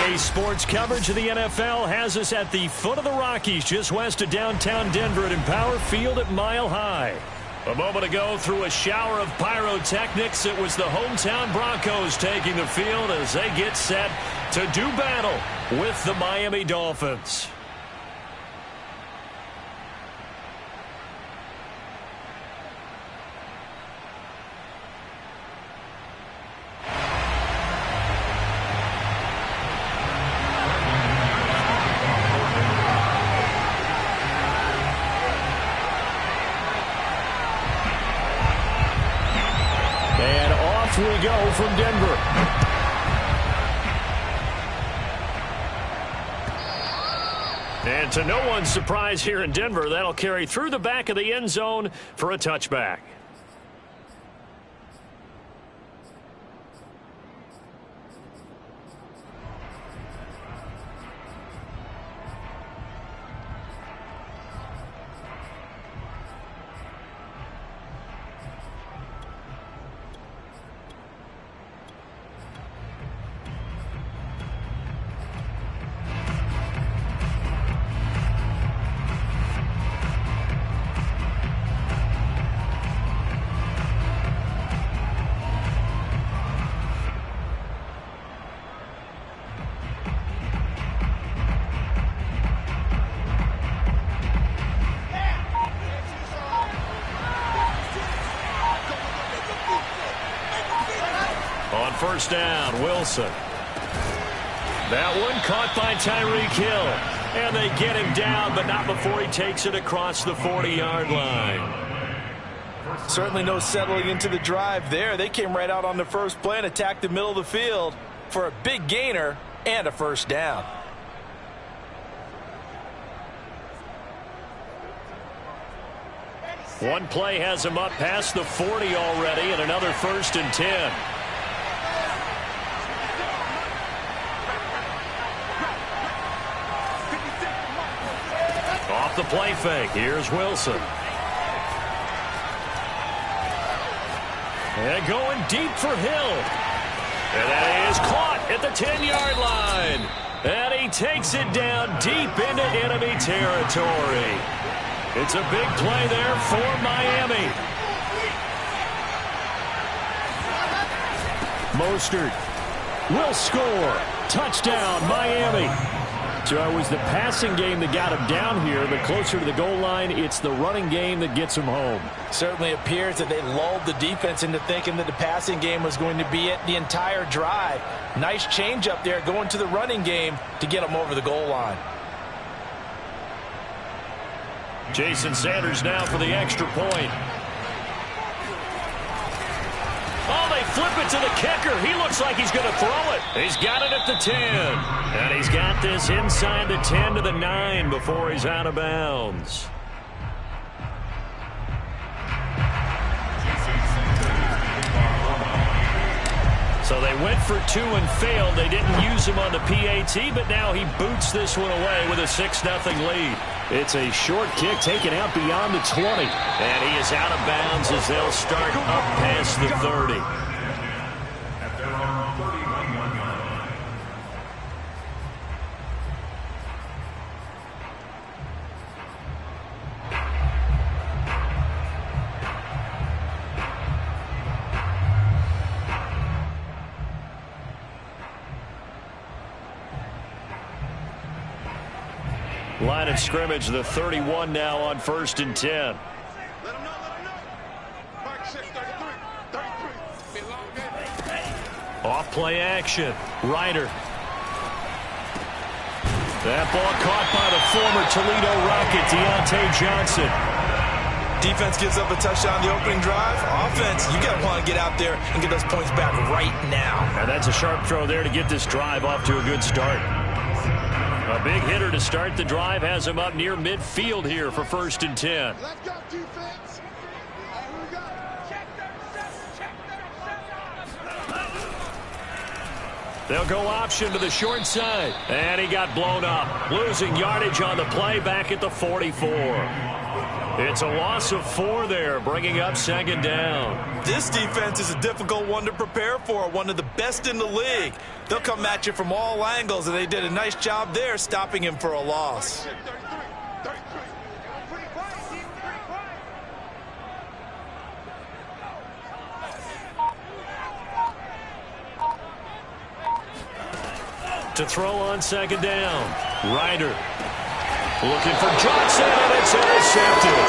PA Sports coverage of the NFL has us at the foot of the Rockies, just west of downtown Denver at Empower Field at Mile High. A moment ago, through a shower of pyrotechnics, it was the hometown Broncos taking the field as they get set to do battle with the Miami Dolphins. We go from Denver. And to no one's surprise here in Denver, that'll carry through the back of the end zone for a touchback. First down, Wilson. That one caught by Tyreek Hill. And they get him down, but not before he takes it across the 40-yard line. Certainly no settling into the drive there. They came right out on the first play and attacked the middle of the field for a big gainer and a first down. One play has him up past the 40 already, and another 1st and 10. The play fake. Here's Wilson. And going deep for Hill. And that is caught at the 10-yard line. And he takes it down deep into enemy territory. It's a big play there for Miami. Mostert will score. Touchdown, Miami. So it was the passing game that got him down here, but closer to the goal line, it's the running game that gets him home. Certainly appears that they lulled the defense into thinking that the passing game was going to be it the entire drive. Nice change up there going to the running game to get him over the goal line. Jason Sanders now for the extra point. Oh, they flip it to the kicker. He looks like he's going to throw it. He's got it at the 10. And he's got this inside the 10 to the 9 before he's out of bounds. So they went for 2 and failed. They didn't use him on the PAT, but now he boots this one away with a 6-0 lead. It's a short kick taken out beyond the 20. And he is out of bounds as they'll start up past the 30. Line of scrimmage, the 31 now on 1st and 10. Off play action. Ryder. That ball caught by the former Toledo Rocket, Deontay Johnson. Defense gives up a touchdown the opening drive. Offense, you got to want to get out there and get those points back right now. And that's a sharp throw there to get this drive off to a good start. A big hitter to start the drive has him up near midfield here for 1st and 10. Let's go, defense. Here we go. They'll go option to the short side. And he got blown up. Losing yardage on the play back at the 44. It's a loss of 4 there, bringing up second down. This defense is a difficult one to prepare for, one of the best in the league. They'll come at you from all angles, and they did a nice job there stopping him for a loss. To throw on second down. Ryder looking for Johnson, and it's intercepted.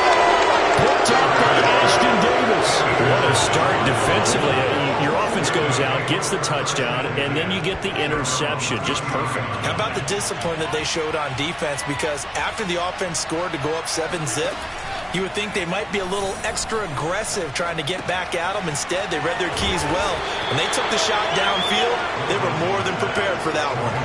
Picked up by Ashton Davis. What a start defensively. Your offense goes out, gets the touchdown, and then you get the interception. Just perfect. How about the discipline that they showed on defense? Because after the offense scored to go up 7-zip, you would think they might be a little extra aggressive trying to get back at them. Instead, they read their keys well. When they took the shot downfield, they were more than prepared for that one.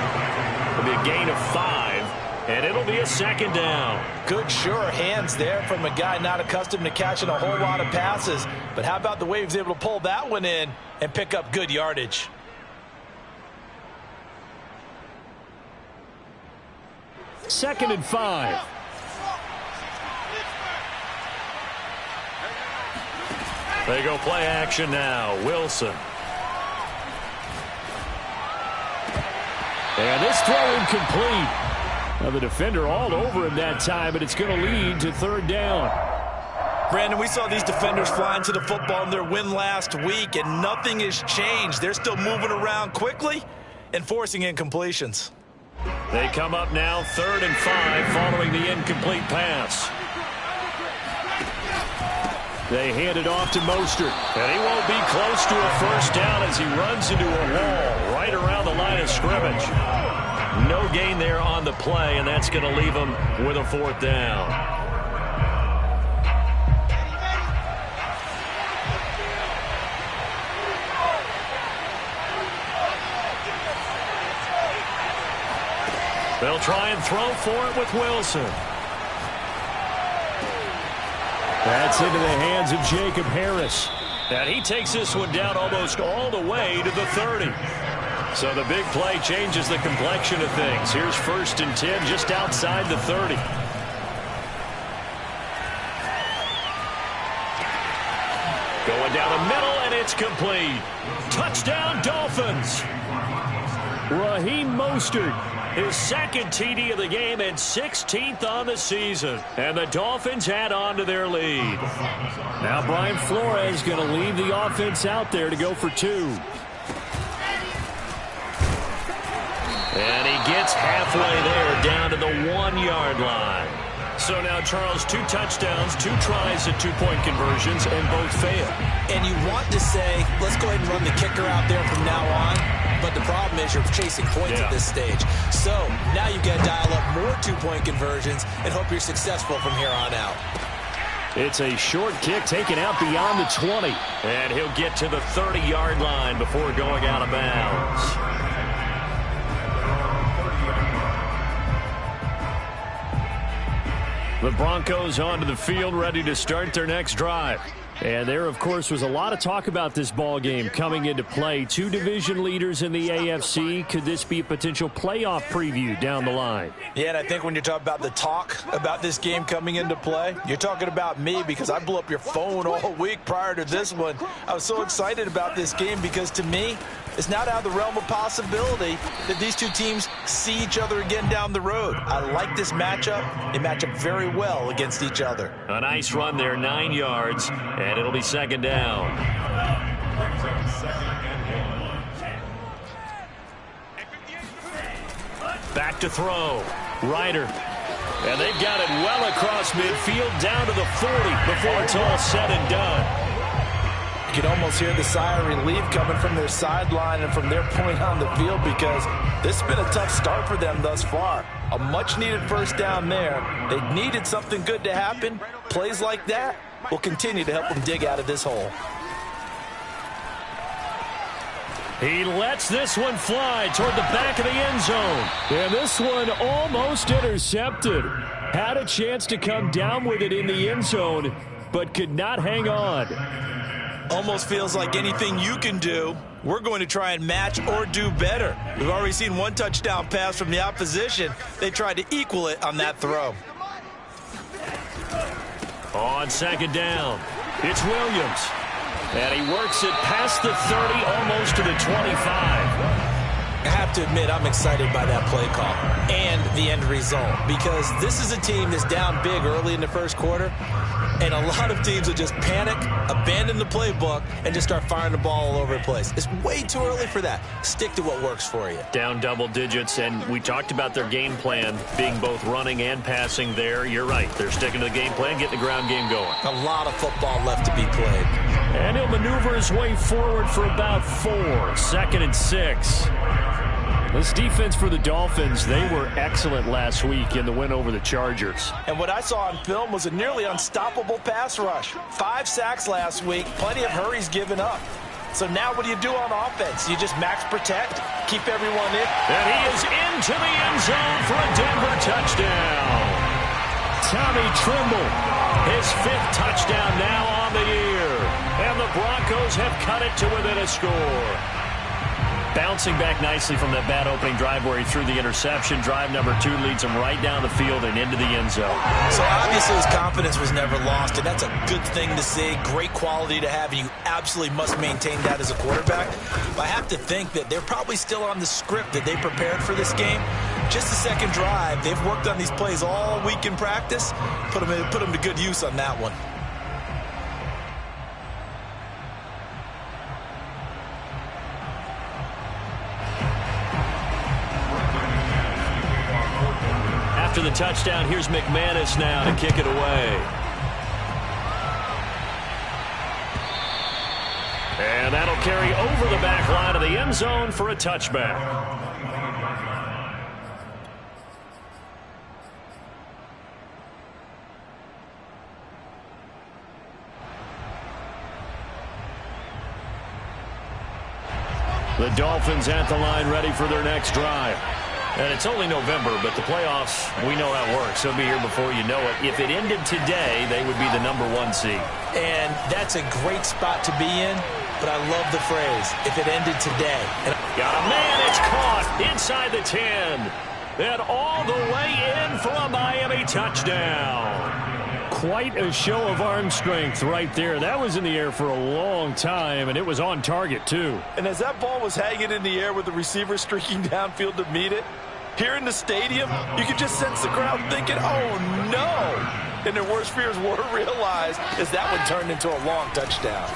It'll be a gain of 5, and it'll be a second down. Good, sure hands there from a guy not accustomed to catching a whole lot of passes. But how about the way he was able to pull that one in and pick up good yardage? Second and 5. They go play action now. Wilson. And this throw incomplete. Now the defender all over him that time, but it's going to lead to third down. Brandon, we saw these defenders flying to the football in their win last week, and nothing has changed. They're still moving around quickly and forcing incompletions. They come up now 3rd and 5 following the incomplete pass. They hand it off to Mostert, and he won't be close to a first down as he runs into a wall right around the line of scrimmage. No gain there on the play, and that's going to leave him with a 4th down. They'll try and throw for it with Wilson. That's into the hands of Jacob Harris. And he takes this one down almost all the way to the 30. So the big play changes the complexion of things. Here's 1st and 10 just outside the 30. Going down the middle, and it's complete. Touchdown, Dolphins. Raheem Mostert, his 2nd TD of the game and 16th on the season. And the Dolphins add on to their lead. Now Brian Flores going to leave the offense out there to go for 2. And he gets halfway there down to the 1-yard line. So now, Charles, 2 touchdowns, 2 tries at 2-point conversions, and both fail. And you want to say, let's go ahead and run the kicker out there from now on. But the problem is you're chasing points at this stage. So now you've got to dial up more 2-point conversions and hope you're successful from here on out. It's a short kick taken out beyond the 20. And he'll get to the 30-yard line before going out of bounds. The Broncos onto the field, ready to start their next drive. And there, of course, was a lot of talk about this ball game coming into play. 2 division leaders in the AFC. Could this be a potential playoff preview down the line? Yeah, and I think when you're talking about the talk about this game coming into play, you're talking about me because I blew up your phone all week prior to this one. I was so excited about this game because, to me, it's not out of the realm of possibility that these 2 teams see each other again down the road. I like this matchup. They match up very well against each other. A nice run there, 9 yards, and it'll be second down. Back to throw. Ryder. And they've got it well across midfield down to the 40 before it's all said and done. You can almost hear the sigh of relief coming from their sideline and from their point on the field because this has been a tough start for them thus far. A much-needed first down there. They needed something good to happen. Plays like that will continue to help them dig out of this hole. He lets this one fly toward the back of the end zone. And this one almost intercepted. Had a chance to come down with it in the end zone, but could not hang on. Almost feels like anything you can do, we're going to try and match or do better. We've already seen 1 touchdown pass from the opposition. They tried to equal it on that throw. On second down, it's Williams. And he works it past the 30, almost to the 25. I have to admit, I'm excited by that play call and the end result, because this is a team that's down big early in the first quarter, and a lot of teams will just panic, abandon the playbook, and just start firing the ball all over the place. It's way too early for that. Stick to what works for you. Down double digits, and we talked about their game plan being both running and passing there. You're right. They're sticking to the game plan, getting the ground game going. A lot of football left to be played. And he'll maneuver his way forward for about 4. 2nd and 6. This defense for the Dolphins, they were excellent last week in the win over the Chargers. And what I saw on film was a nearly unstoppable pass rush. 5 sacks last week, plenty of hurries given up. So now what do you do on offense? You just max protect, keep everyone in. And he is into the end zone for a Denver touchdown. Tommy Tremble, his 5th touchdown now on the year. And the Broncos have cut it to within a score. Bouncing back nicely from that bad opening drive where he threw the interception. Drive number 2 leads him right down the field and into the end zone. So obviously his confidence was never lost, and that's a good thing to see. Great quality to have, and you absolutely must maintain that as a quarterback. But I have to think that they're probably still on the script that they prepared for this game. Just the second drive, they've worked on these plays all week in practice. Put them to good use on that one. After the touchdown, here's McManus now to kick it away. And that'll carry over the back line of the end zone for a touchback. The Dolphins at the line, ready for their next drive. And it's only November, but the playoffs, we know how it works. They'll be here before you know it. If it ended today, they would be the number 1 seed. And that's a great spot to be in, but I love the phrase, if it ended today. Got a man, it's caught inside the 10. And all the way in for a Miami touchdown. Quite a show of arm strength right there. That was in the air for a long time, and it was on target, too. And as that ball was hanging in the air with the receiver streaking downfield to meet it, here in the stadium, you could just sense the crowd thinking, oh, no. And their worst fears were realized as that one turned into a long touchdown.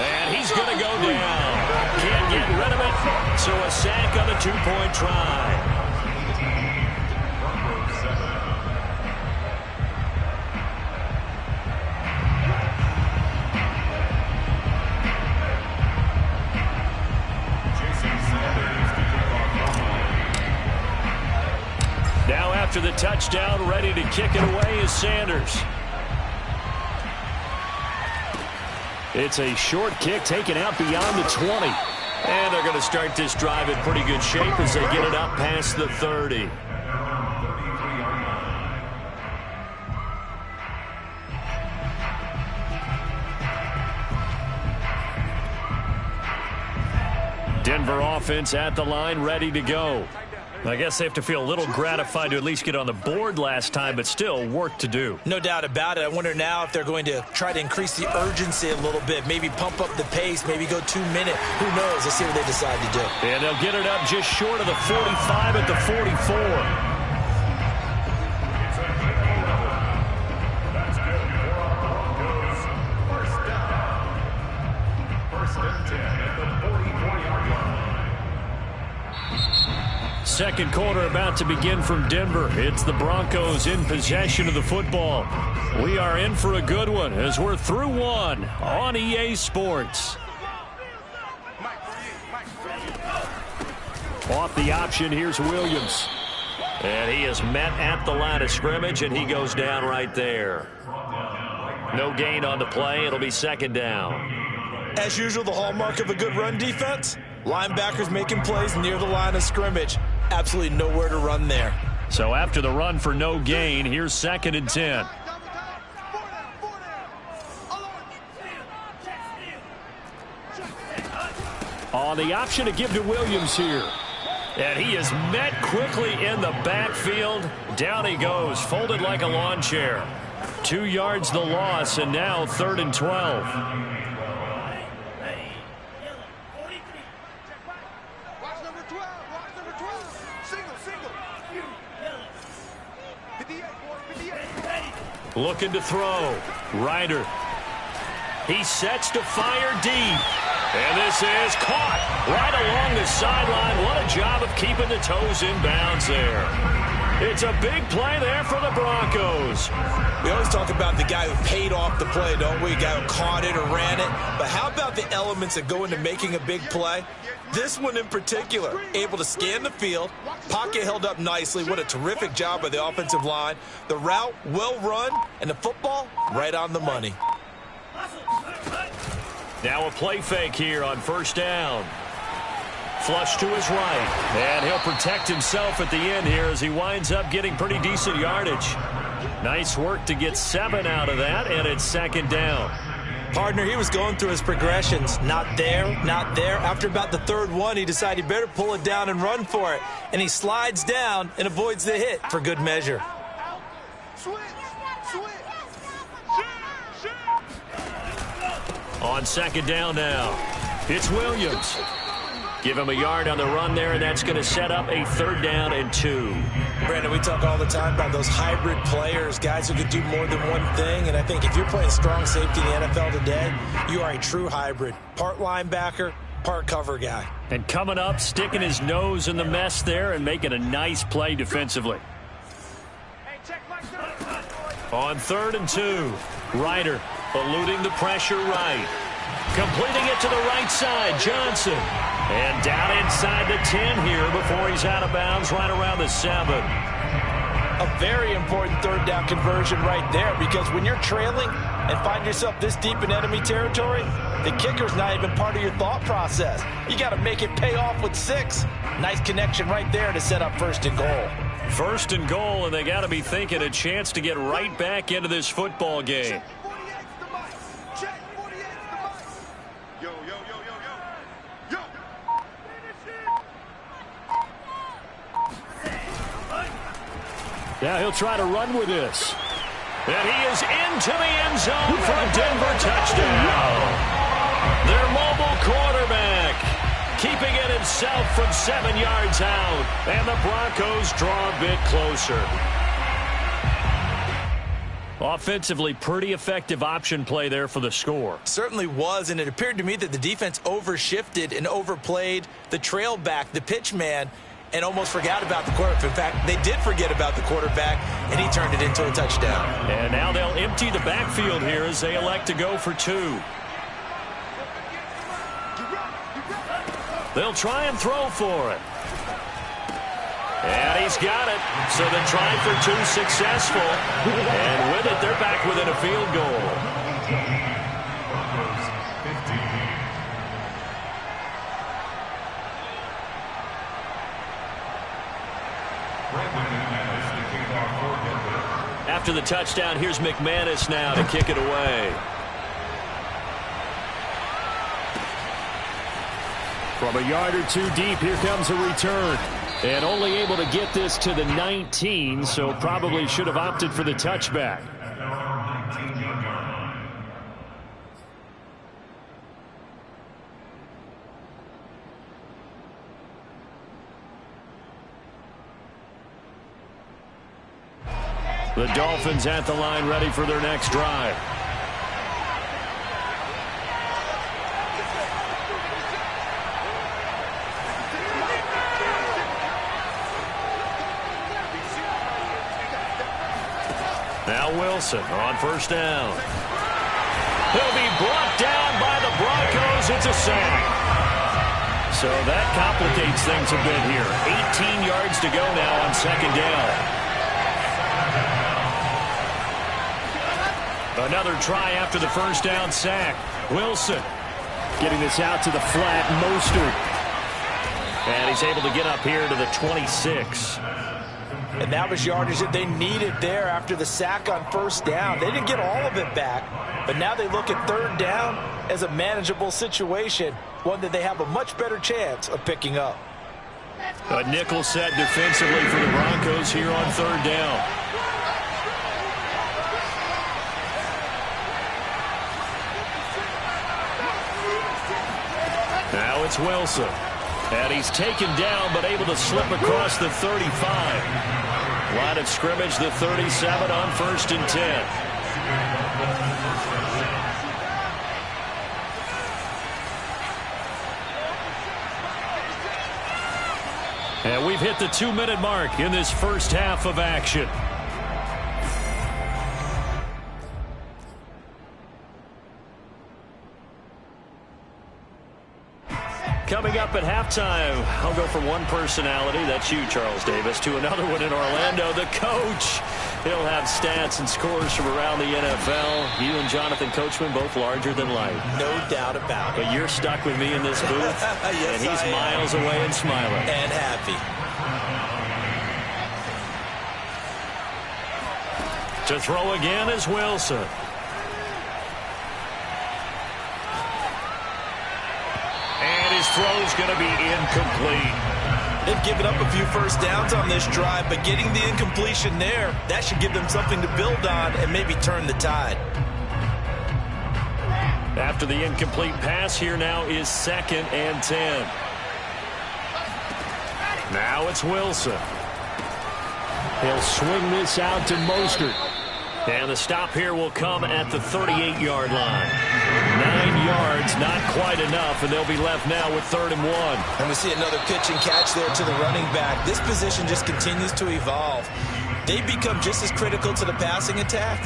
And he's going to go down. Can't get rid of it, so a sack on the 2-point try. Now after the touchdown, ready to kick it away is Sanders. It's a short kick taken out beyond the 20. And they're going to start this drive in pretty good shape as they get it up past the 30. Denver offense at the line, ready to go. I guess they have to feel a little gratified to at least get on the board last time, but still work to do. No doubt about it. I wonder now if they're going to try to increase the urgency a little bit, maybe pump up the pace, maybe go 2-minute. Who knows? Let's see what they decide to do. And they'll get it up just short of the 45 at the 44. Second quarter about to begin from Denver. It's the Broncos in possession of the football. We are in for a good one as we're through one on EA Sports. Off the option, here's Williams. And he is met at the line of scrimmage, and he goes down right there. No gain on the play. It'll be second down. As usual, the hallmark of a good run defense, linebackers making plays near the line of scrimmage. Absolutely nowhere to run there. So after the run for no gain, here's second and 10. On the option to give to Williams here. And he is met quickly in the backfield. Down he goes, folded like a lawn chair. 2 yards the loss, and now 3rd and 12. Watch number 12. Watch number 12. Single. 58, boy. 58. Looking to throw. Ryder. He sets to fire deep. And this is caught right along the sideline. What a job of keeping the toes in bounds there. It's a big play there for the Broncos. We always talk about the guy who paid off the play, don't we? The guy who caught it or ran it. But how about the elements that go into making a big play? This one in particular, able to scan the field, pocket held up nicely. What a terrific job by the offensive line. The route, well run, and the football, right on the money. Now a play fake here on 1st down. Flush to his right. And he'll protect himself at the end here as he winds up getting pretty decent yardage. Nice work to get 7 out of that, and it's 2nd down. Partner, he was going through his progressions. Not there, not there. After about the 3rd one, he decided he better pull it down and run for it. And he slides down and avoids the hit for good measure. Switch. On 2nd down now, it's Williams. Give him a yard on the run there, and that's going to set up a 3rd down and 2. Brandon, we talk all the time about those hybrid players, guys who can do more than one thing. And I think if you're playing strong safety in the NFL today, you are a true hybrid. Part linebacker, part cover guy. And coming up, sticking his nose in the mess there and making a nice play defensively. On 3rd and 2, Ryder eluding the pressure right. Completing it to the right side, Johnson. And down inside the 10 here before he's out of bounds right around the 7. A very important 3rd down conversion right there, because when you're trailing and find yourself this deep in enemy territory, the kicker's not even part of your thought process. You got to make it pay off with 6. Nice connection right there to set up 1st and goal. 1st and goal, and they got to be thinking a chance to get right back into this football game. Check 48 the mic. Yo. Now he'll try to run with this. And he is into the end zone for a Denver touchdown. Their mobile quarterback keeping it himself from 7 yards out. And the Broncos draw a bit closer. Offensively, pretty effective option play there for the score. Certainly was, and it appeared to me that the defense overshifted and overplayed the trail back, the pitch man, and almost forgot about the quarterback. In fact, they did forget about the quarterback, and he turned it into a touchdown. And now they'll empty the backfield here as they elect to go for 2. They'll try and throw for it. And he's got it. So the try for 2 successful. And with it, they're back within a field goal. After the touchdown, here's McManus now to kick it away. From a yard or 2 deep, here comes a return. And only able to get this to the 19, so probably should have opted for the touchback. The Dolphins at the line, ready for their next drive. Now Wilson on 1st down. He'll be brought down by the Broncos. It's a sack. So that complicates things a bit here. 18 yards to go now on 2nd down. Another try after the 1st down sack. Wilson getting this out to the flat. Mostert. And he's able to get up here to the 26. And that was yardage that they needed there after the sack on 1st down. They didn't get all of it back, but now they look at 3rd down as a manageable situation, one that they have a much better chance of picking up. A nickel set defensively for the Broncos here on 3rd down. it's Wilson. And he's taken down, but able to slip across the 35. Line of scrimmage, the 37 on 1st and 10. And we've hit the 2-minute mark in this first half of action. Coming up at halftime, I'll go from one personality, that's you, Charles Davis, to another one in Orlando, the coach. He'll have stats and scores from around the NFL. You and Jonathan Coachman, both larger than life. No doubt about it. But you're stuck with me in this booth, yes, and he's miles away and smiling. And happy. To throw again is Wilson. And his throw's going to be incomplete. They've given up a few first downs on this drive, but getting the incompletion there, that should give them something to build on and maybe turn the tide. After the incomplete pass, here now is 2nd and 10. Now it's Wilson. He'll swing this out to Mostert. And the stop here will come at the 38-yard line. 9 yards, not quite enough, and they'll be left now with 3rd and 1. And we see another pitch and catch there to the running back. This position just continues to evolve. They become just as critical to the passing attack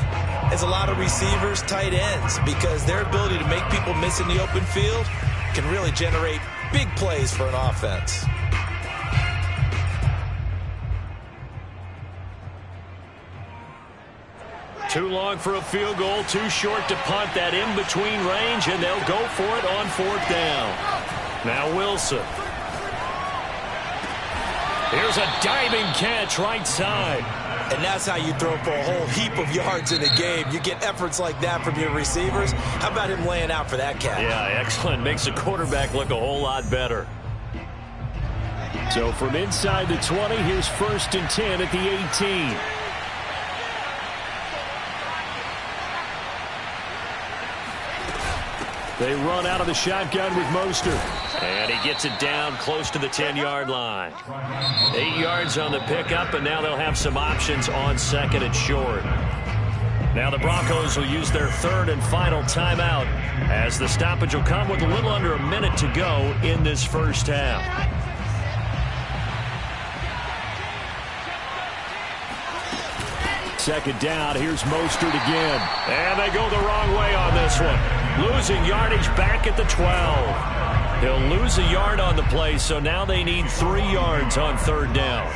as a lot of receivers, tight ends, because their ability to make people miss in the open field can really generate big plays for an offense. Too long for a field goal, too short to punt that in-between range, and they'll go for it on 4th down. Now Wilson. Here's a diving catch right side. And that's how you throw for a whole heap of yards in a game. You get efforts like that from your receivers. How about him laying out for that catch? Yeah, excellent. Makes the quarterback look a whole lot better. So from inside the 20, here's 1st and 10 at the 18. They run out of the shotgun with Mostert. And he gets it down close to the 10-yard line. 8 yards on the pickup, and now they'll have some options on 2nd and short. Now the Broncos will use their 3rd and final timeout as the stoppage will come with a little under a minute to go in this first half. Second down, here's Mostert again. And they go the wrong way on this one. Losing yardage back at the 12. He'll lose a yard on the play, so now they need 3 yards on 3rd down.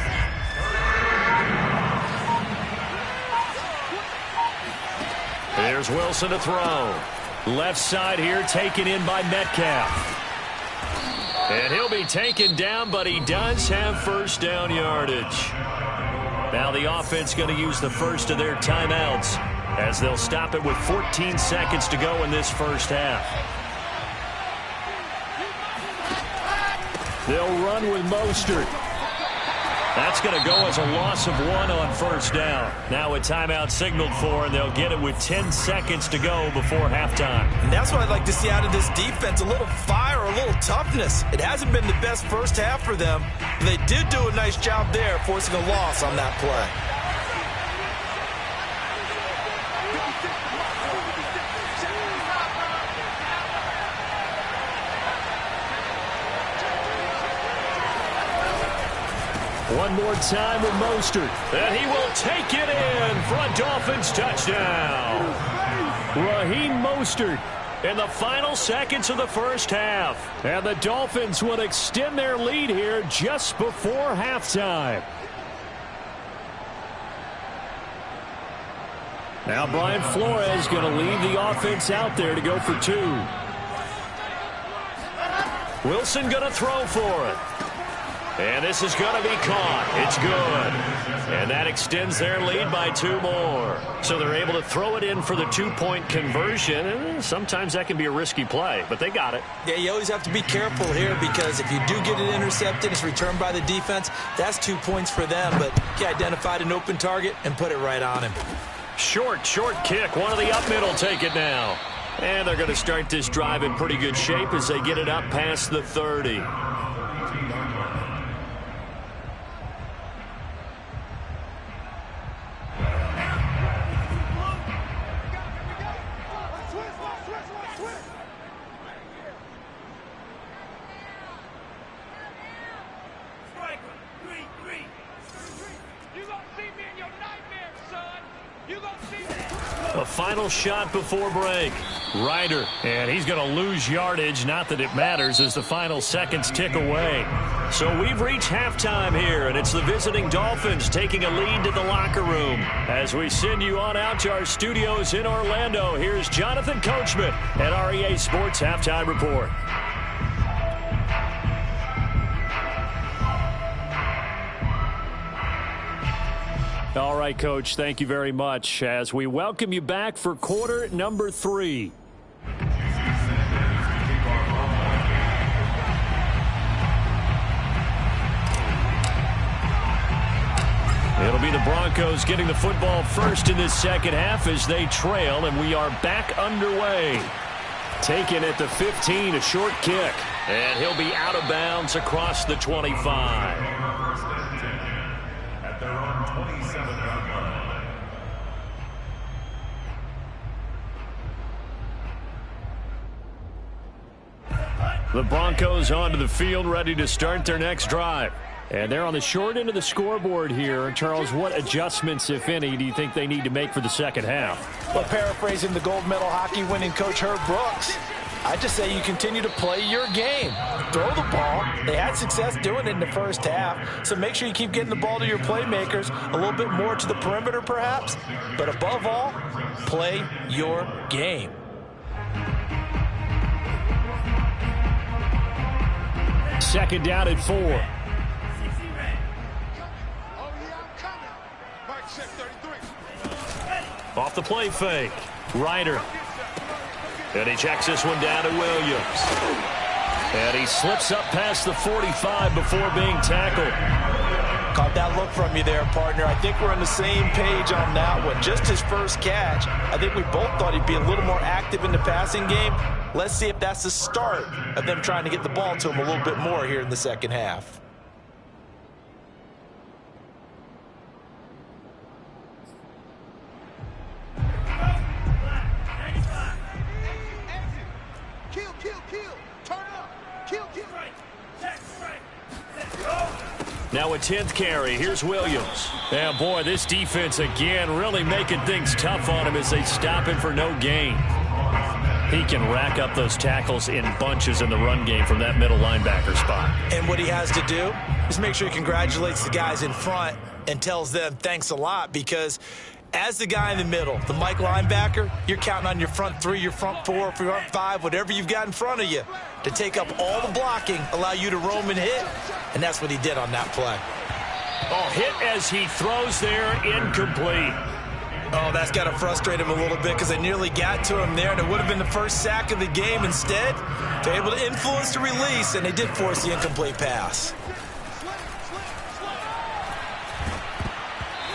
Here's Wilson to throw. Left side here taken in by Metcalf. And he'll be taken down, but he does have 1st down yardage. Now the offense going to use the first of their timeouts as they'll stop it with 14 seconds to go in this first half. They'll run with Mostert. That's going to go as a loss of 1 on 1st down. Now a timeout signaled for, and they'll get it with 10 seconds to go before halftime. And that's what I'd like to see out of this defense, a little fire, a little toughness. It hasn't been the best first half for them. They did do a nice job there, forcing a loss on that play. One more time with Mostert. And he will take it in for a Dolphins touchdown. Raheem Mostert in the final seconds of the first half. And the Dolphins will extend their lead here just before halftime. Now Brian Flores going to lead the offense out there to go for 2. Wilson going to throw for it. And this is going to be caught. It's good. And that extends their lead by 2 more. So they're able to throw it in for the 2-point conversion. And sometimes that can be a risky play, but they got it. Yeah, you always have to be careful here because if you do get it intercepted, it's returned by the defense. That's 2 points for them, but he identified an open target and put it right on him. Short kick. One of the up middle take it now. And they're going to start this drive in pretty good shape as they get it up past the 30. A final shot before break. Ryder, and he's going to lose yardage. Not that it matters as the final seconds tick away. So we've reached halftime here, and it's the visiting Dolphins taking a lead to the locker room. As we send you on out to our studios in Orlando, here's Jonathan Coachman at REA Sports Halftime Report. All right, Coach, thank you very much as we welcome you back for quarter number 3. It'll be the Broncos getting the football first in this second half as they trail, and we are back underway. Taken at the 15, a short kick, and he'll be out of bounds across the 25. The Broncos onto the field, ready to start their next drive. And they're on the short end of the scoreboard here. Charles, what adjustments, if any, do you think they need to make for the second half? Well, paraphrasing the gold medal hockey winning coach Herb Brooks, I just say you continue to play your game. Throw the ball. They had success doing it in the first half, so make sure you keep getting the ball to your playmakers, a little bit more to the perimeter perhaps, but above all, play your game. Second down at 4. Oh, yeah, I'm coming. Mike, check 33. Off the play fake. Ryder. And he checks this one down to Williams. And he slips up past the 45 before being tackled. Caught that look from you there, partner. I think we're on the same page on that one. Just his first catch, I think we both thought he'd be a little more active in the passing game. Let's see if that's the start of them trying to get the ball to him a little bit more here in the second half. Kill, kill, kill. Turn up. Kill, kill. Now a 10th carry. Here's Williams. And boy, this defense again really making things tough on him as they stop him for no gain. He can rack up those tackles in bunches in the run game from that middle linebacker spot. And what he has to do is make sure he congratulates the guys in front and tells them thanks a lot, because as the guy in the middle, the Mike linebacker, you're counting on your front 3, your front 4, front 5, whatever you've got in front of you to take up all the blocking, allow you to roam and hit, and that's what he did on that play. Oh, hit as he throws there, incomplete. Oh, that's got to frustrate him a little bit because they nearly got to him there, and it would have been the first sack of the game. Instead, they're able to influence the release, and they did force the incomplete pass.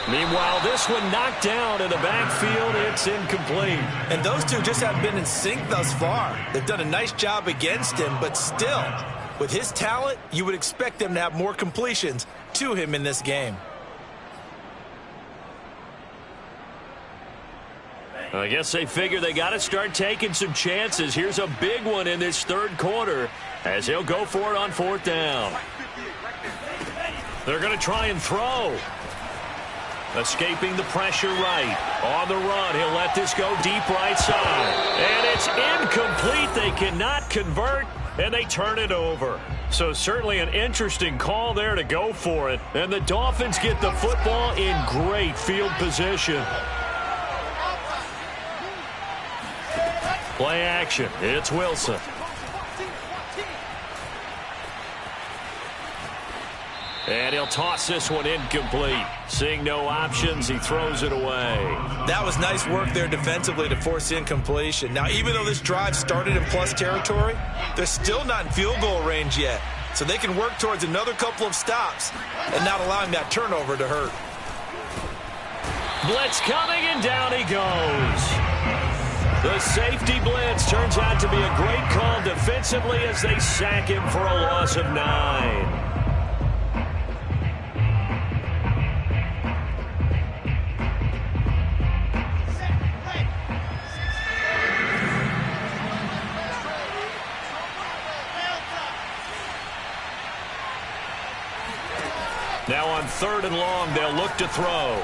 Meanwhile, this one knocked down in the backfield. It's incomplete. And those two just haven't been in sync thus far. They've done a nice job against him, but still, with his talent, you would expect them to have more completions to him in this game. I guess they figure they got to start taking some chances. Here's a big one in this third quarter as he'll go for it on 4th down. They're going to try and throw. Escaping the pressure right. On the run, he'll let this go deep right side. And it's incomplete. They cannot convert, and they turn it over. So certainly an interesting call there to go for it. And the Dolphins get the football in great field position. Play action. It's Wilson. And he'll toss this one incomplete. Seeing no options, he throws it away. That was nice work there defensively to force incompletion. Now, even though this drive started in plus territory, they're still not in field goal range yet. So they can work towards another couple of stops and not allowing that turnover to hurt. Blitz coming, and down he goes. The safety blitz turns out to be a great call defensively as they sack him for a loss of 9. Now on 3rd and long, they'll look to throw.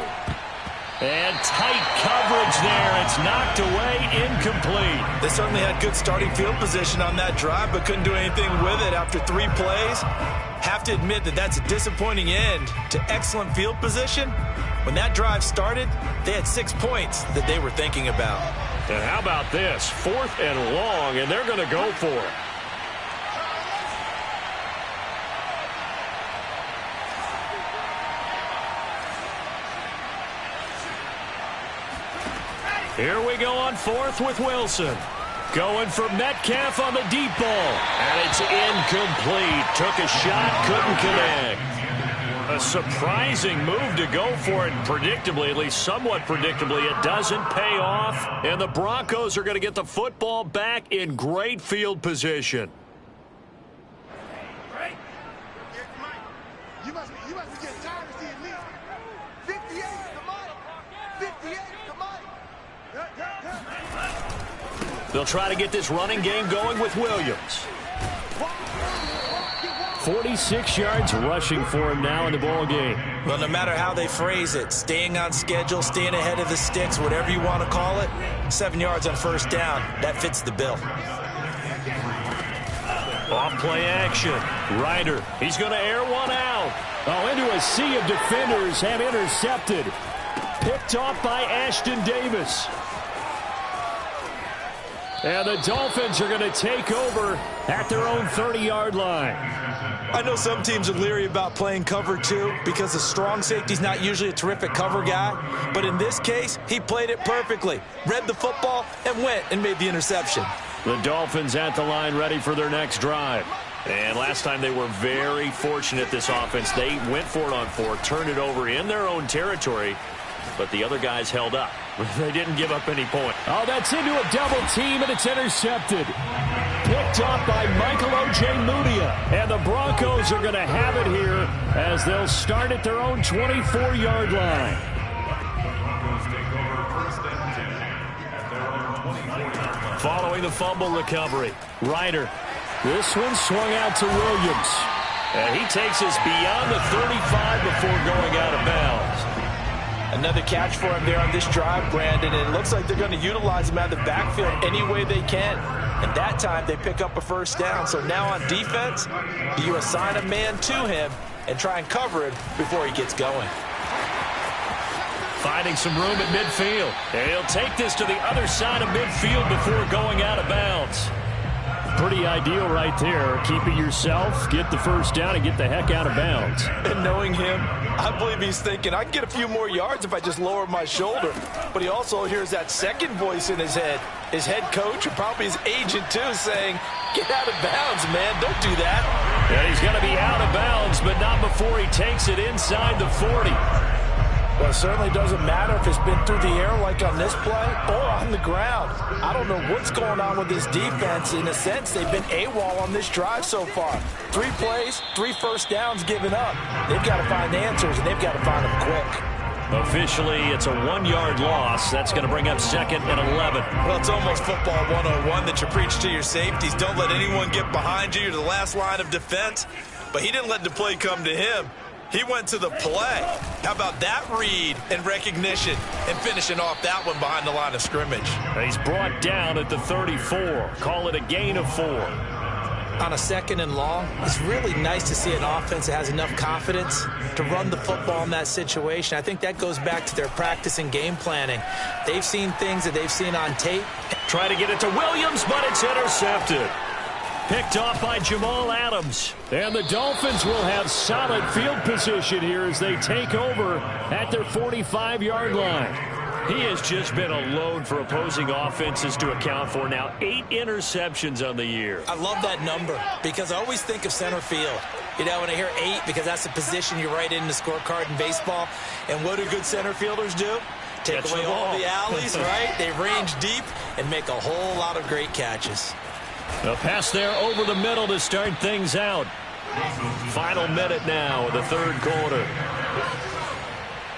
And tight coverage there. It's knocked away, incomplete. They certainly had good starting field position on that drive, but couldn't do anything with it after 3 plays. Have to admit that that's a disappointing end to excellent field position. When that drive started, they had 6 points that they were thinking about. And how about this? 4th and long, and they're going to go for it. Here we go on 4th with Wilson. Going for Metcalf on the deep ball. And it's incomplete. Took a shot, couldn't connect. A surprising move to go for it. Predictably, at least somewhat predictably, it doesn't pay off. And the Broncos are going to get the football back in great field position. You must be getting tired of seeing me. 58, come on. 58, come on. They'll try to get this running game going with Williams. 46 yards rushing for him now in the ball game. Well, no matter how they phrase it, staying on schedule, staying ahead of the sticks, whatever you want to call it, 7 yards on 1st down, that fits the bill. Off play action. Ryder, he's going to air one out. Oh, into a sea of defenders and intercepted. Picked off by Ashton Davis. And the Dolphins are going to take over at their own 30-yard line. I know some teams are leery about playing cover 2 because the strong safety's not usually a terrific cover guy. But in this case, he played it perfectly. Read the football and went and made the interception. The Dolphins at the line ready for their next drive. And last time they were very fortunate, this offense. They went for it on 4, turned it over in their own territory, but the other guys held up. They didn't give up any point. Oh, that's into a double team, and it's intercepted. Picked off by Michael Ojemudia. And the Broncos are going to have it here as they'll start at their own 24-yard line. Following the fumble recovery, Ryder. This one swung out to Williams. And he takes us beyond the 35 before going out of bounds. Another catch for him there on this drive, Brandon, and it looks like they're going to utilize him out of the backfield any way they can. And that time they pick up a 1st down. So now on defense, do you assign a man to him and try and cover him before he gets going? Finding some room at midfield. And he'll take this to the other side of midfield before going out of bounds. Pretty ideal right there. Keep it yourself, get the 1st down, and get the heck out of bounds. And knowing him, I believe he's thinking, I can get a few more yards if I just lower my shoulder. But he also hears that second voice in his head. His head coach, and probably his agent too, saying, get out of bounds, man. Don't do that. Yeah, he's going to be out of bounds, but not before he takes it inside the 40. Well, it certainly doesn't matter if it's been through the air like on this play or on the ground. I don't know what's going on with this defense. In a sense, they've been AWOL on this drive so far. 3 plays, 3 1st downs given up. They've got to find answers, and they've got to find them quick. Officially, it's a 1-yard loss. That's going to bring up 2nd and 11. Well, it's almost football 101 that you preach to your safeties. Don't let anyone get behind you. You're the last line of defense. But he didn't let the play come to him. He went to the play. How about that read and recognition and finishing off that one behind the line of scrimmage? He's brought down at the 34. Call it a gain of 4. On a 2nd and long, it's really nice to see an offense that has enough confidence to run the football in that situation. I think that goes back to their practice and game planning. They've seen things that they've seen on tape. Try to get it to Williams, but it's intercepted. Picked off by Jamal Adams. And the Dolphins will have solid field position here as they take over at their 45-yard line. He has just been a load for opposing offenses to account for now. 8 interceptions on the year. I love that number because I always think of center field. You know, when I hear 8, because that's the position you write in the scorecard in baseball. And what do good center fielders do? Take away all the alleys, right? They range deep and make a whole lot of great catches. A pass there over the middle to start things out. Final minute now of the third quarter.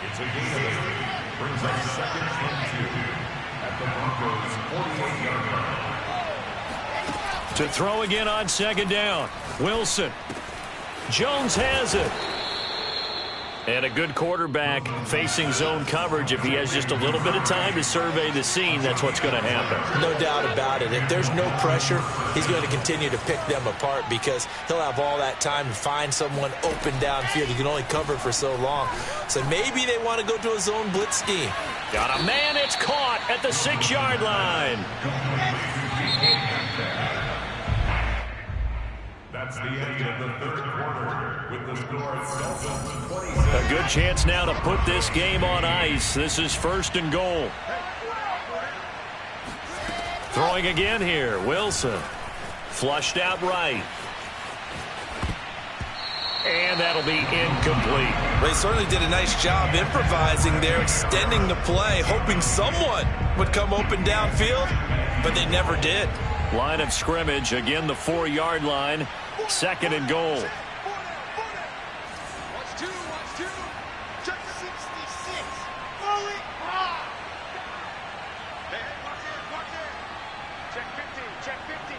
It's a game brings up second and 2 at the Broncos 48-yard line. To throw again on second down. Wilson. Jones has it. And a good quarterback facing zone coverage. If he has just a little bit of time to survey the scene, that's what's going to happen. No doubt about it. If there's no pressure, he's going to continue to pick them apart because he'll have all that time to find someone open downfield. He can only cover for so long. So maybe they want to go to a zone blitz scheme. Got a man. It's caught at the 6-yard line. That's the end of the third quarter with the score Dolphins 26. A good chance now to put this game on ice. This is first and goal. Throwing again here. Wilson. Flushed out right. And that'll be incomplete. They certainly did a nice job improvising there, extending the play, hoping someone would come open downfield, but they never did. Line of scrimmage, again the 4-yard line. Second and goal. Watch two. Check 66. Fully high. Hey, watch it. Check 15.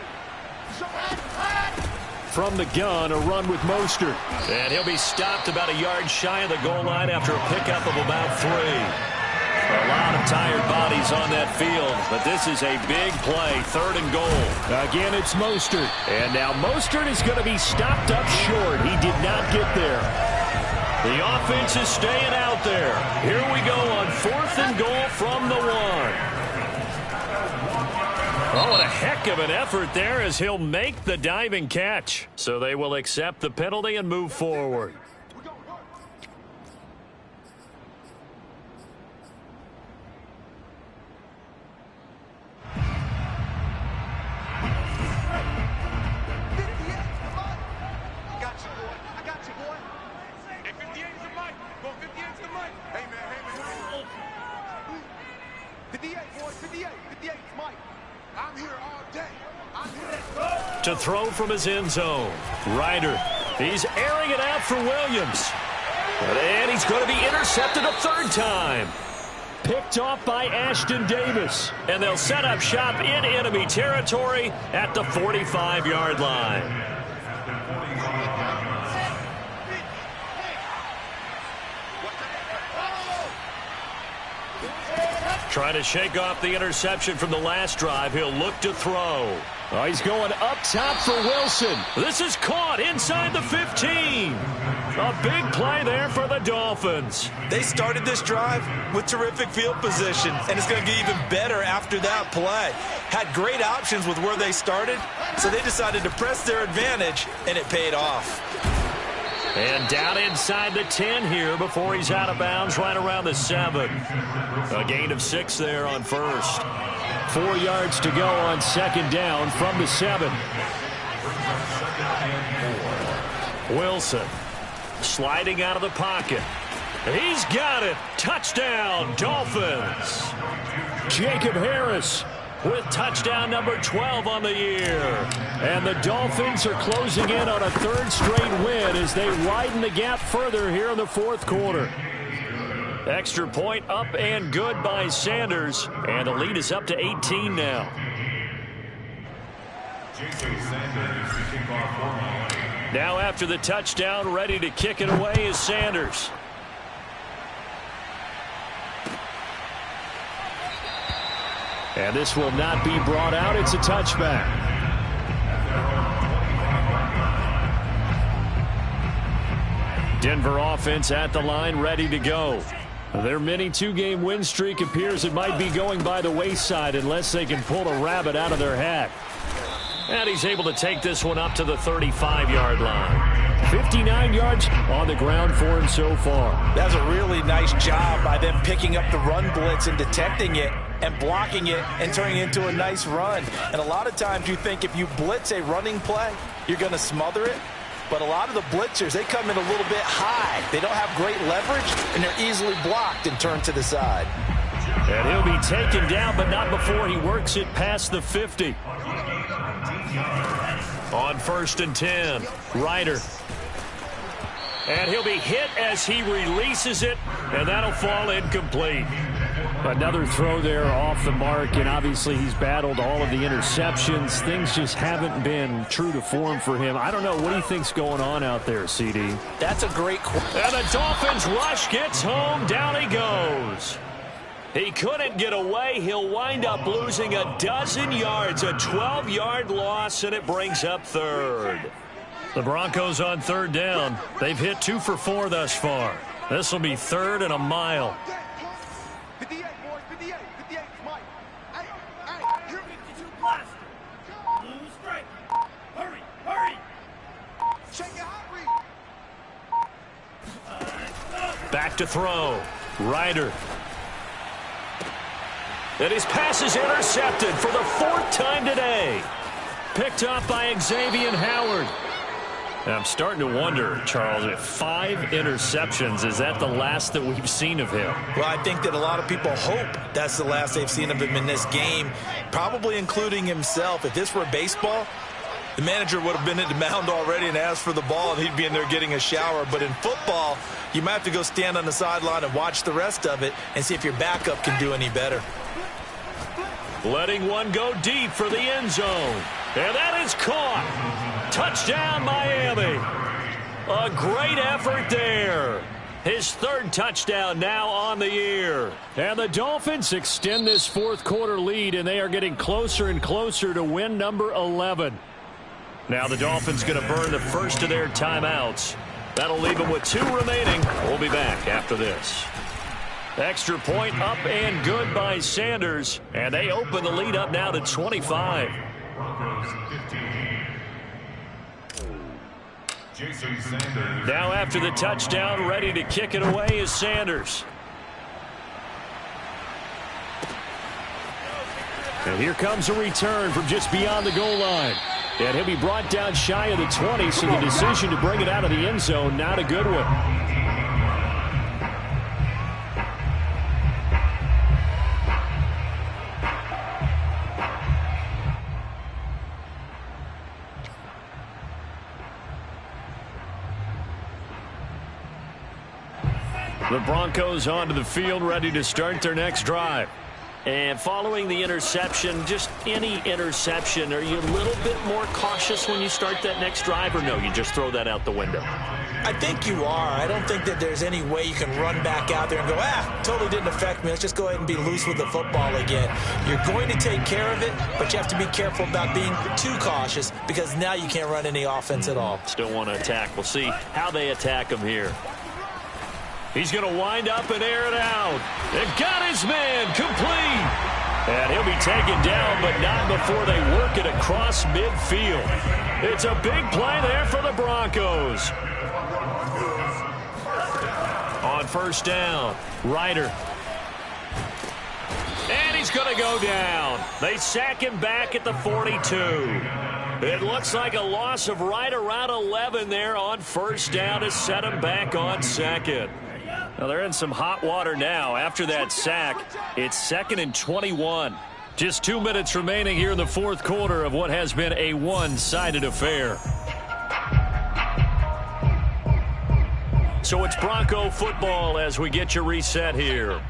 From the gun, a run with Mostert. And he'll be stopped about a yard shy of the goal line after a pickup of about 3. A lot of tired bodies on that field, but this is a big play, third and goal. Again, it's Mostert. And now Mostert is going to be stopped up short. He did not get there. The offense is staying out there. Here we go on fourth and goal from the 1. Oh, what a heck of an effort there as he'll make the diving catch. So they will accept the penalty and move forward. To throw from his end zone. Ryder. He's airing it out for Williams. And he's going to be intercepted a third time. Picked off by Ashton Davis. And they'll set up shop in enemy territory at the 45-yard line. Trying to shake off the interception from the last drive. He'll look to throw. Oh, he's going up top for Wilson. This is caught inside the 15. A big play there for the Dolphins. They started this drive with terrific field position, and it's going to get even better after that play. Had great options with where they started, so they decided to press their advantage, and it paid off. And down inside the 10 here before he's out of bounds right around the 7. A gain of 6 there on first. 4 yards to go on second down from the 7. Wilson sliding out of the pocket. He's got it. Touchdown, Dolphins. Jacob Harris with touchdown number 12 on the year. And the Dolphins are closing in on a third straight win as they widen the gap further here in the fourth quarter. Extra point up and good by Sanders. And the lead is up to 18 now. Now after the touchdown, ready to kick it away is Sanders. And this will not be brought out. It's a touchback. Denver offense at the line, ready to go. Their mini 2-game win streak appears it might be going by the wayside unless they can pull a rabbit out of their hat. And he's able to take this one up to the 35-yard line. 59 yards on the ground for him so far. That was a really nice job by them picking up the run blitz and detecting it and blocking it and turning it into a nice run. And a lot of times you think if you blitz a running play, you're going to smother it. But a lot of the blitzers, they come in a little bit high. They don't have great leverage, and they're easily blocked and turned to the side. And he'll be taken down, but not before he works it past the 50. On 1st and 10, Ryder. And he'll be hit as he releases it, and that'll fall incomplete. Another throw there off the mark, and obviously he's battled all of the interceptions. Things just haven't been true to form for him. I don't know. What do you think's going on out there, CD? That's a great question. And the Dolphins rush gets home. Down he goes. He couldn't get away. He'll wind up losing a dozen yards, a 12-yard loss, and it brings up third. The Broncos on 3rd down. They've hit 2 for 4 thus far. This will be 3rd and a mile. 58, boys, 58, 58, Mike. Hey, you're 52 blast. Blue strike. Hurry, hurry. Shake your hot read. Back to throw. Ryder. And his pass is intercepted for the 4th time today. Picked up by Xavier Howard. And I'm starting to wonder, Charles, if 5 interceptions, is that the last that we've seen of him? Well, I think that a lot of people hope that's the last they've seen of him in this game, probably including himself. If this were baseball, the manager would have been at the mound already and asked for the ball, and he'd be in there getting a shower. But in football, you might have to go stand on the sideline and watch the rest of it and see if your backup can do any better. Letting one go deep for the end zone. And that is caught. Touchdown, Miami. A great effort there. His 3rd touchdown now on the year. And the Dolphins extend this 4th quarter lead, and they are getting closer and closer to win number 11. Now the Dolphins going to burn the first of their timeouts. That'll leave them with 2 remaining. We'll be back after this. Extra point up and good by Sanders. And they open the lead up now to 25. Jason Sanders. Now after the touchdown, ready to kick it away is Sanders. And here comes a return from just beyond the goal line. And he'll be brought down shy of the 20, so the decision to bring it out of the end zone, not a good one. The Broncos onto the field, ready to start their next drive. And following the interception, just any interception, are you a little bit more cautious when you start that next drive, or no, you just throw that out the window? I think you are. I don't think that there's any way you can run back out there and go, totally didn't affect me. Let's just go ahead and be loose with the football again. You're going to take care of it, but you have to be careful about being too cautious because now you can't run any offense at all. Still want to attack. We'll see how they attack him here. He's going to wind up and air it out. They've got his man complete. And he'll be taken down, but not before they work it across midfield. It's a big play there for the Broncos. On 1st down, Ryder. And he's going to go down. They sack him back at the 42. It looks like a loss of right around 11 there on 1st down to set him back on 2nd. Now they're in some hot water now. After that sack, it's 2nd and 21. Just 2 minutes remaining here in the 4th quarter of what has been a one-sided affair. So it's Bronco football as we get you reset here.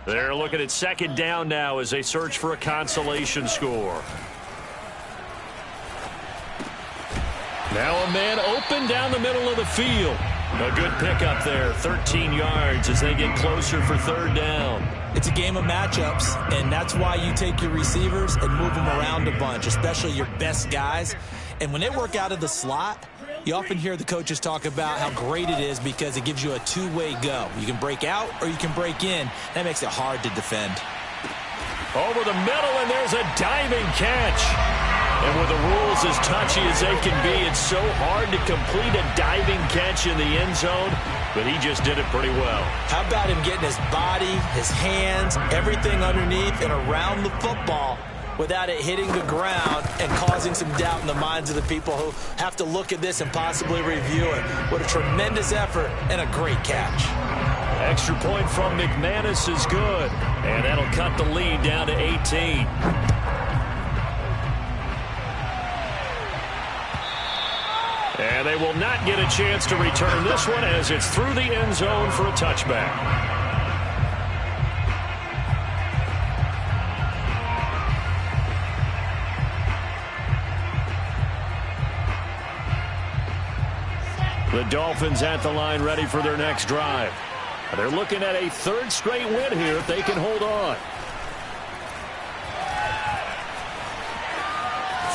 They're looking at 2nd down now as they search for a consolation score. Now a man open down the middle of the field. A good pickup there, 13 yards as they get closer for 3rd down. It's a game of matchups, and that's why you take your receivers and move them around a bunch, especially your best guys. And when they work out of the slot, you often hear the coaches talk about how great it is because it gives you a two-way go. You can break out or you can break in. That makes it hard to defend. Over the middle, and there's a diving catch. And with the rules as touchy as they can be, it's so hard to complete a diving catch in the end zone, but he just did it pretty well. How about him getting his body, his hands, everything underneath and around the football without it hitting the ground and causing some doubt in the minds of the people who have to look at this and possibly review it. What a tremendous effort and a great catch. Extra point from McManus is good. And that'll cut the lead down to 18. And they will not get a chance to return this one as it's through the end zone for a touchback. The Dolphins at the line ready for their next drive. They're looking at a third straight win here if they can hold on.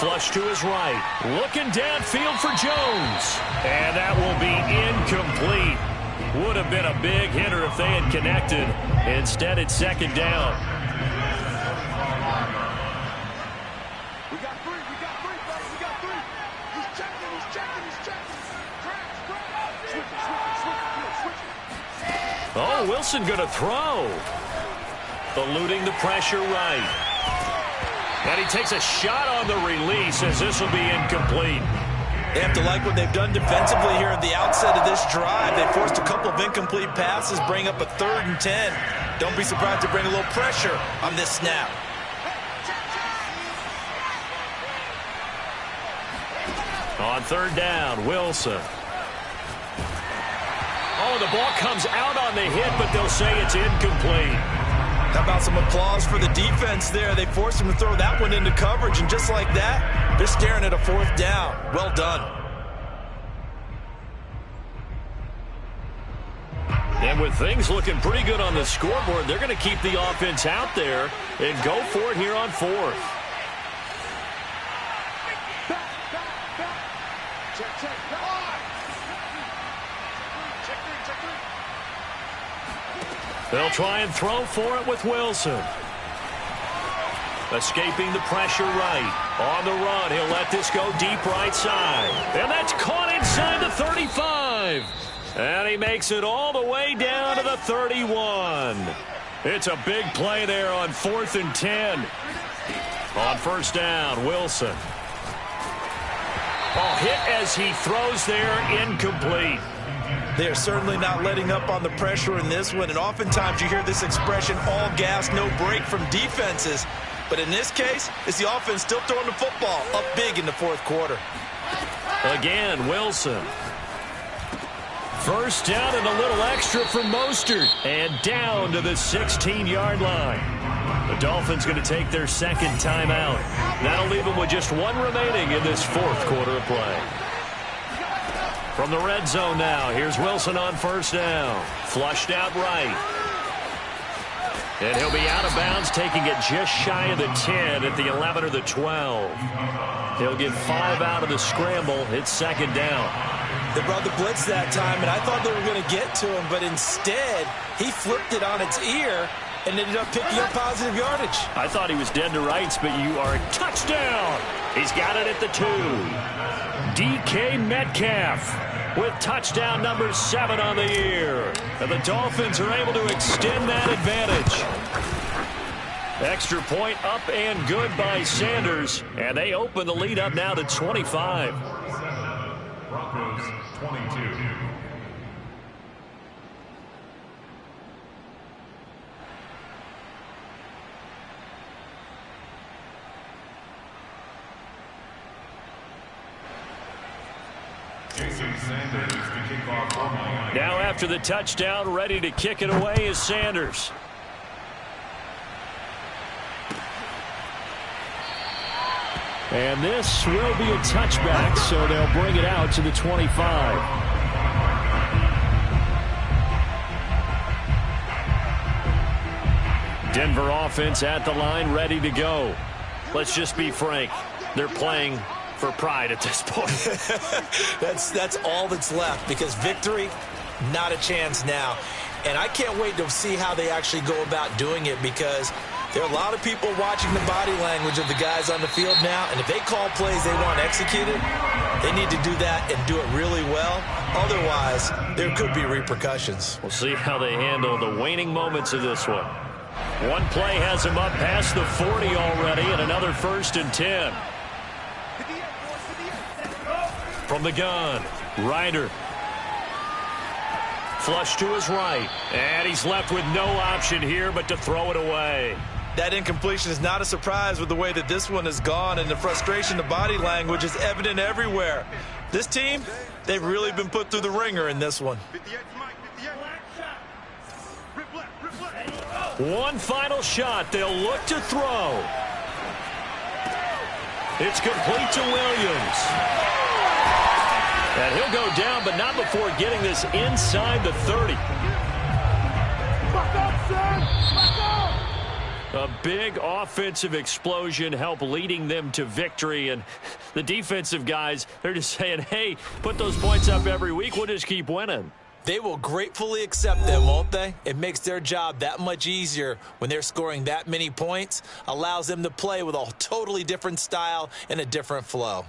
Flush to his right. Looking downfield for Jones. And that will be incomplete. Would have been a big hitter if they had connected. Instead, it's second down. We got three, fellas, we got three. He's checking. Oh, Wilson going to throw. Eluding the pressure right. And he takes a shot on the release as this will be incomplete. They have to like what they've done defensively here at the outset of this drive. They forced a couple of incomplete passes, bring up a 3rd and 10. Don't be surprised to bring a little pressure on this snap. On 3rd down, Wilson. Oh, the ball comes out on the hit, but they'll say it's incomplete. How about some applause for the defense there? They forced him to throw that one into coverage, and just like that, they're staring at a 4th down. Well done. And with things looking pretty good on the scoreboard, they're going to keep the offense out there and go for it here on 4th. Check. They'll try and throw for it with Wilson. Escaping the pressure right. On the run, he'll let this go deep right side. And that's caught inside the 35. And he makes it all the way down to the 31. It's a big play there on 4th and 10. On 1st down, Wilson. Ball hit as he throws there, incomplete. They're certainly not letting up on the pressure in this one, and oftentimes you hear this expression, all gas, no break from defenses. But in this case, it's the offense still throwing the football up big in the 4th quarter. Again, Wilson. 1st down and a little extra for Mostert. And down to the 16-yard line. The Dolphins going to take their 2nd timeout. That'll leave them with just 1 remaining in this 4th quarter of play. From the red zone now, here's Wilson on 1st down. Flushed out right. And he'll be out of bounds, taking it just shy of the 10 at the 11 or the 12. He'll get 5 out of the scramble. It's 2nd down. They brought the blitz that time, and I thought they were going to get to him, but instead, he flipped it on its ear and ended up picking up positive yardage. I thought he was dead to rights, but you are a touchdown. He's got it at the 2. DK Metcalf with touchdown number 7 on the year. And the Dolphins are able to extend that advantage. Extra point up and good by Sanders. And they open the lead up now to 25. Broncos 22. Now after the touchdown, ready to kick it away is Sanders. And this will be a touchback, so they'll bring it out to the 25. Denver offense at the line, ready to go. Let's just be frank. They're playing for pride at this point. That's all that's left, because victory, not a chance now. And I can't wait to see how they actually go about doing it, because there are a lot of people watching the body language of the guys on the field now, and if they call plays they want executed, they need to do that and do it really well. Otherwise, there could be repercussions. We'll see how they handle the waning moments of this one. One play has them up past the 40 already, and another 1st and 10. From the gun, Ryder. Flush to his right. And he's left with no option here but to throw it away. That incompletion is not a surprise with the way that this one has gone, and the frustration, the body language is evident everywhere. This team, they've really been put through the ringer in this one. 58, Mike, 58. Rip left, rip left. One final shot. They'll look to throw. It's complete to Williams. And he'll go down, but not before getting this inside the 30. Back up, son! Back up! A big offensive explosion helped leading them to victory. And the defensive guys, they're just saying, hey, put those points up every week. We'll just keep winning. They will gratefully accept them, won't they? It makes their job that much easier when they're scoring that many points. Allows them to play with a totally different style and a different flow.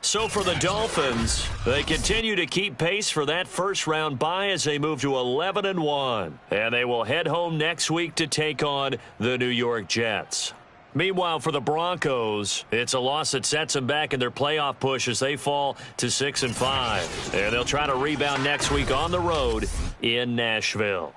So for the Dolphins, they continue to keep pace for that first-round bye as they move to 11-1. And they will head home next week to take on the New York Jets. Meanwhile, for the Broncos, it's a loss that sets them back in their playoff push as they fall to 6-5. And they'll try to rebound next week on the road in Nashville.